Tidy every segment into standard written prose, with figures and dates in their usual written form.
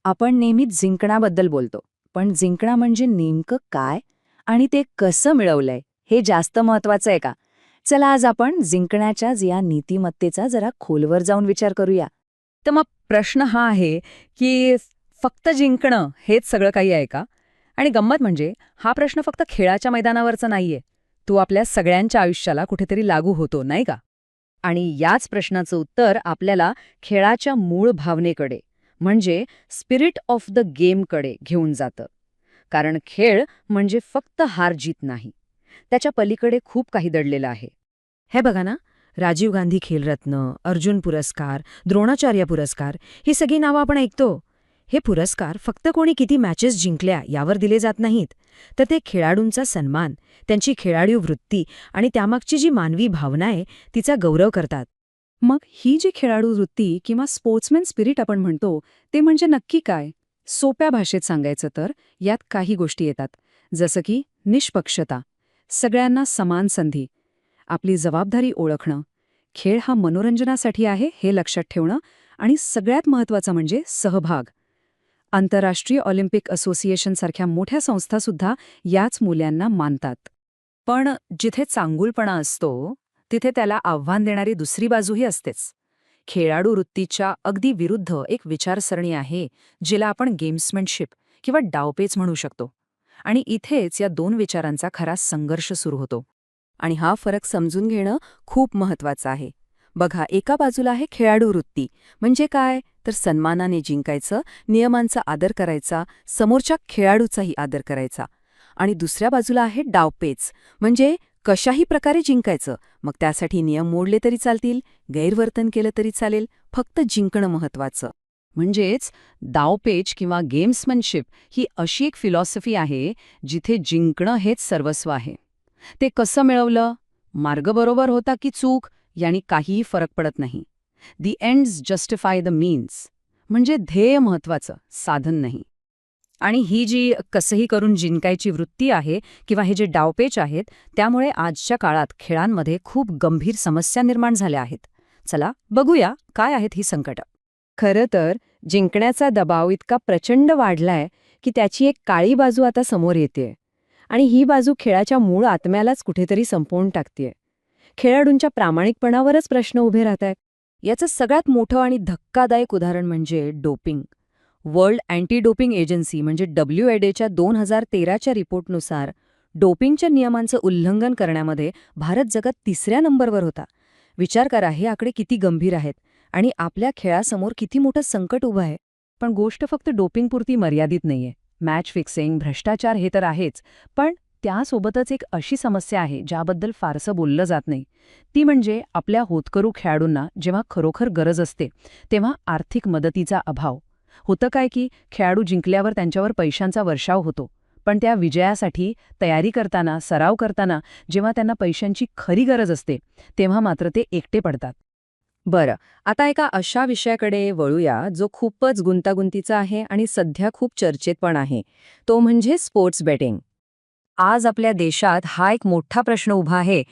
आपण नेहमीच जिंकण्याबद्दल बोलतो, पण जिंकणं म्हणजे नेमकं काय आणि ते कसं मिळवलंय हे जास्त महत्वाचं आहे का? चला आज आपण जिंकण्याच्या या नीतिमत्तेचा जरा खोलवर जाऊन विचार करूया. तर मग प्रश्न हा आहे की फक्त जिंकणं हेच सगळं काही आहे का? आणि गंमत म्हणजे हा प्रश्न फक्त खेळाच्या मैदानावरचा नाहीये. तो आपल्या सगळ्यांच्या आयुष्याला कुठेतरी लागू होतो, नाही का? आणि याच प्रश्नाचं उत्तर आपल्याला खेळाच्या मूळ भावनेकडे म्हणजे स्पिरिट ऑफ द गेमकडे घेऊन जातं. कारण खेळ म्हणजे फक्त हार-जीत नाही. त्याच्या पलीकडे खूप काही दडलेलं आहे. हे बघा ना, राजीव गांधी खेलरत्न, अर्जुन पुरस्कार, द्रोणाचार्य पुरस्कार ही सगळी नावं आपण ऐकतो. हे पुरस्कार फक्त कोणी किती मॅचेस जिंकल्या यावर दिले जात नाहीत, तर ते खेळाडूंचा सन्मान, त्यांची खेळाडू वृत्ती आणि त्यामागची जी मानवी भावना आहे तिचा गौरव करतात. मग ही जी खेळाडू वृत्ती किंवा स्पोर्ट्समॅन स्पिरिट आपण म्हणतो, ते म्हणजे नक्की काय? सोप्या भाषेत सांगायचं तर यात काही गोष्टी येतात, जसं की निष्पक्षता, सगळ्यांना समान संधी, आपली जबाबदारी ओळखणं, खेळ हा मनोरंजनासाठी आहे हे लक्षात ठेवणं आणि सगळ्यात महत्त्वाचं म्हणजे सहभाग. आंतरराष्ट्रीय ऑलिम्पिक असोसिएशनसारख्या मोठ्या संस्थासुद्धा याच मूल्यांना मानतात. पण जिथे चांगुलपणा असतो, तिथे त्याला आव्हान देणारी दुसरी बाजूही असतेच. खेळाडू वृत्तीच्या अगदी विरुद्ध एक विचारसरणी आहे, जिला आपण गेम्समॅनशिप किंवा डावपेच म्हणू शकतो. आणि इथेच या दोन विचारांचा खरा संघर्ष सुरू होतो. आणि हा फरक समजून घेणं खूप महत्वाचं आहे. बघा, एका बाजूला आहे खेळाडू वृत्ती. म्हणजे काय? तर सन्मानाने जिंकायचं, नियमांचा आदर करायचा, समोरच्या खेळाडूचाही आदर करायचा. आणि दुसऱ्या बाजूला आहे डावपेच. म्हणजे कशाही प्रकारे जिंकायचं, मग त्यासाठी नियम मोडले तरी चालतील, गैरवर्तन केलं तरी चालेल, फक्त जिंकणं महत्वाचं. म्हणजेच डावपेच किंवा गेम्समॅनशिप ही अशी एक फिलॉसॉफी आहे जिथे जिंकणं हेच सर्वस्व आहे. ते कसं मिळवलं, मार्ग बरोबर होता की चूक, यानी काहीही फरक पडत नाही. The ends justify the means. म्हणजे ध्येय महत्वाचं, साधन नाही. आणि ही जी कसंही करून जिंकायची वृत्ती आहे किंवा हे जे डावपेच आहेत, त्यामुळे आजच्या काळात खेळांमध्ये खूप गंभीर समस्या निर्माण झाल्या आहेत. चला बघूया काय आहेत ही संकटं. खरं तर जिंकण्याचा दबाव इतका प्रचंड वाढलाय की त्याची एक काळी बाजू आता समोर येतेय. आणि ही बाजू खेळाच्या मूळ आत्म्यालाच कुठेतरी संपवून टाकतेय. खेळाडूंच्या प्रामाणिकपणावरच प्रश्न उभे राहतायत. याचं सगळ्यात मोठं आणि धक्कादायक उदाहरण म्हणजे doping. World anti doping agency म्हणजे WADAच्या 2013च्या रिपोर्टनुसार डोपिंगच्या नियमांचं उल्लंघन करण्यामध्ये भारत जगात 3ऱ्या नंबरवर होता. विचार करा, हे आकडे किती गंभीर आहेत आणि आपल्या खेळासमोर किती मोठं संकट उभं आहे. पण गोष्ट फक्त डोपिंगपुरती मर्यादित नाहीये. मॅच फिक्सिंग, भ्रष्टाचार हे तर आहेच, पण त्यासोबतच एक अशी समस्या आहे ज्याबद्दल फारसं बोललं जात नाही. ती म्हणजे आपल्या होतकरू खेळाडूंना जेव्हा खरोखर गरज असते तेव्हा आर्थिक मदतीचा अभाव. होतं काय की खेळाडू जिंकल्यावर त्यांच्यावर पैशांचा वर्षाव होतो, पण त्या विजयासाठी तयारी करताना, सराव करताना जेव्हा त्यांना पैशांची खरी गरज असते तेव्हा मात्र ते एकटे पडतात. बरं, आता एका अशा विषयाकडे वळूया जो खूपच गुंतागुंतीचा आहे आणि सध्या खूप चर्चेत पण आहे. तो म्हणजे स्पोर्ट्स बेटिंग. आज आपल्या देशात हा एक मोठा प्रश्न उभा आहे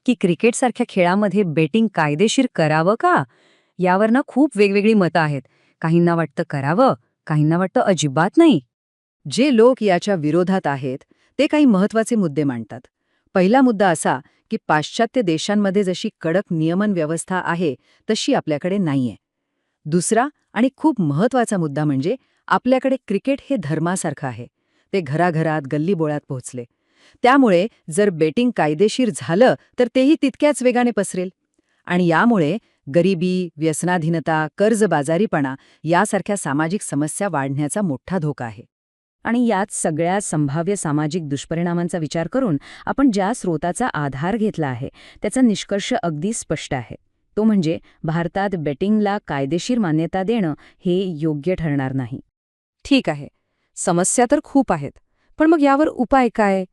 की क्रिकेटसारख्या खेळामध्ये बेटिंग कायदेशीर करावं का? यावर ना खूप वेगवेगळी मतं आहेत. काहींना वाटतं करावं, काहींना वाटतं अजिबात नाही. जे लोक याच्या विरोधात आहेत ते काही महत्त्वाचे मुद्दे मांडतात. पहिला मुद्दा असा की पाश्चात्य देशांमध्ये जशी कडक नियमन व्यवस्था आहे तशी आपल्याकडे नाहीये. दुसरा आणि खूप महत्त्वाचा मुद्दा म्हणजे आपल्याकडे क्रिकेट हे धर्मासारखं आहे. ते घराघरात, गल्लीबोळात पोहोचले. त्यामुळे जर बेटिंग कायदेशीर झालं तर तेही तितक्याच वेगाने पसरेल. आणि यामुळे गरिबी, व्यसनाधीनता, कर्जबाजारीपणा यासारख्या सामाजिक समस्या वाढण्याचा मोठा धोका आहे. आणि यात सगळ्या संभाव्य सामाजिक दुष्परिणामांचा विचार करून आपण ज्या स्रोताचा आधार घेतला आहे त्याचा निष्कर्ष अगदी स्पष्ट आहे. तो म्हणजे भारतात बेटिंगला कायदेशीर मान्यता देणं हे योग्य ठरणार नाही. ठीक आहे, समस्या तर खूप आहेत, पण मग यावर उपाय काय?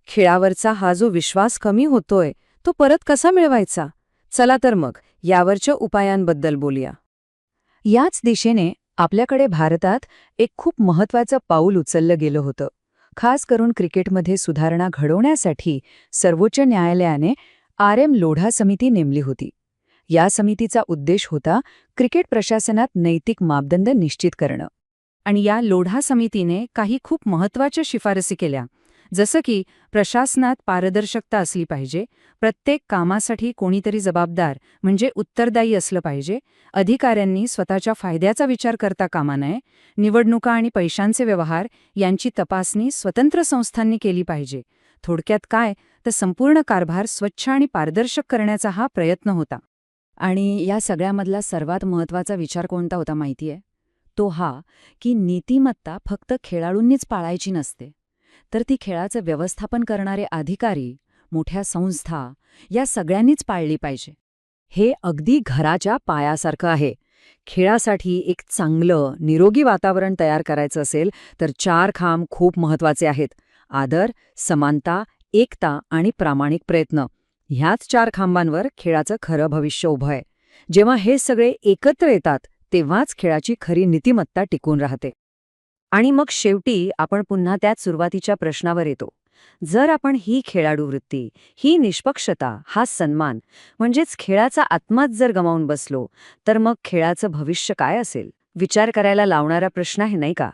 खेळावरचा हा जो विश्वास कमी होतोय तो परत कसा मिळवायचा? चला तर मग यावरच्या उपायांबद्दल बोलूया. याच दिशेने आपल्याकडे भारतात एक खूप महत्त्वाचं पाऊल उचललं गेलं होतं. खास करून क्रिकेटमध्ये सुधारणा घडवण्यासाठी सर्वोच्च न्यायालयाने RM लोढा समिती नेमली होती. या समितीचा उद्देश होता क्रिकेट प्रशासनात नैतिक मापदंड निश्चित करणं. आणि या लोढा समितीने काही खूप महत्त्वाच्या शिफारसी केल्या, जसं की प्रशासनात पारदर्शकता असली पाहिजे, प्रत्येक कामासाठी कोणीतरी जबाबदार म्हणजे उत्तरदायी असलं पाहिजे, अधिकाऱ्यांनी स्वतःच्या फायद्याचा विचार करता कामा नये, निवडणुका आणि पैशांचे व्यवहार यांची तपासणी स्वतंत्र संस्थांनी केली पाहिजे. थोडक्यात काय, तर संपूर्ण कारभार स्वच्छ आणि पारदर्शक करण्याचा हा प्रयत्न होता. आणि या सगळ्यामधला सर्वात महत्त्वाचा विचार कोणता होता माहितीये? तो हा की नीतिमत्ता फक्त खेळाडूंनीच पाळायची नसते, तर ती खेळाचं व्यवस्थापन करणारे अधिकारी, मोठ्या संस्था या सगळ्यांनीच पाळली पाहिजे. हे अगदी घराच्या पायासारखं आहे. खेळासाठी एक चांगलं, निरोगी वातावरण तयार करायचं असेल तर 4 खांब खूप महत्त्वाचे आहेत. आदर, समानता, एकता आणि प्रामाणिक प्रयत्न. ह्याच 4 खांबांवर खेळाचं खरं भविष्य उभं आहे. जेव्हा हे सगळे एकत्र येतात तेव्हाच खेळाची खरी नीतिमत्ता टिकून राहते. आणि मग शेवटी आपण पुन्हा त्याच सुरुवातीच्या प्रश्नावर येतो. जर आपण ही खेळाडू वृत्ती, ही निष्पक्षता, हा सन्मान म्हणजेच खेळाचा आत्माच जर गमावून बसलो, तर मग खेळाचं भविष्य काय असेल? विचार करायला लावणारा प्रश्न आहे, नाही का?